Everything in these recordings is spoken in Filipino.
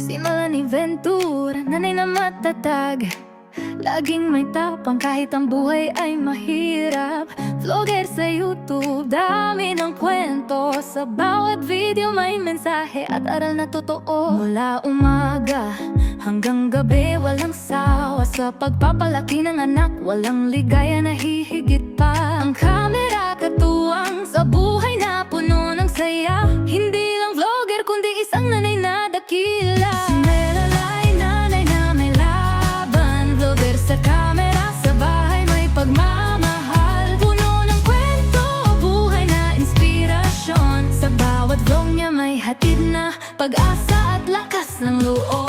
Si Melanie Ventura, nanay na matatag, laging may tapang kahit ang buhay ay mahirap. Vlogger sa YouTube, dami ng kwento. Sa bawat video may mensahe at aral na totoo. Mula umaga hanggang gabi, walang sawa sa pagpapalaki ng anak. Walang ligaya na hihigit pa. Ang camera katuwang sa buhay na puno ng saya. Hindi lang vlogger kundi isang nanay na dakila. Si Melalay, nanay na may laban. Vlogger sa camera, sa bahay may pagmamahal. Puno ng kwento, buhay na inspirasyon. Sa bawat vlog niya may hatid na pag-asa at lakas ng loob.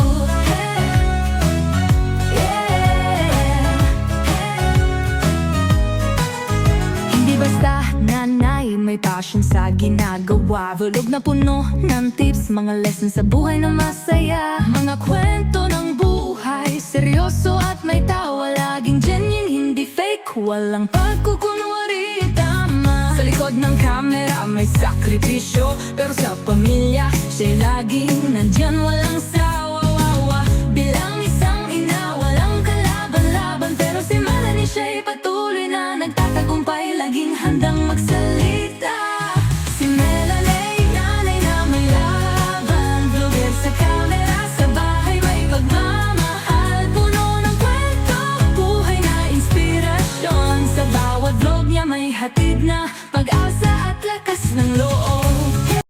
Basta nanay, may passion sa ginagawa. Vlog na puno ng tips, mga lessons sa buhay na masaya. Mga kwento ng buhay, seryoso at may tawa. Laging genuine, hindi fake, walang pagkukunwari, tama. Sa likod ng camera may sakripisyo, pero sa pamilya siya'y laging nandyan, walang sawa. Bilang isang ina, walang kalaban-laban, pero si Melanie siya'y patuloy na nagtatagumpay, laging handang magsalamat.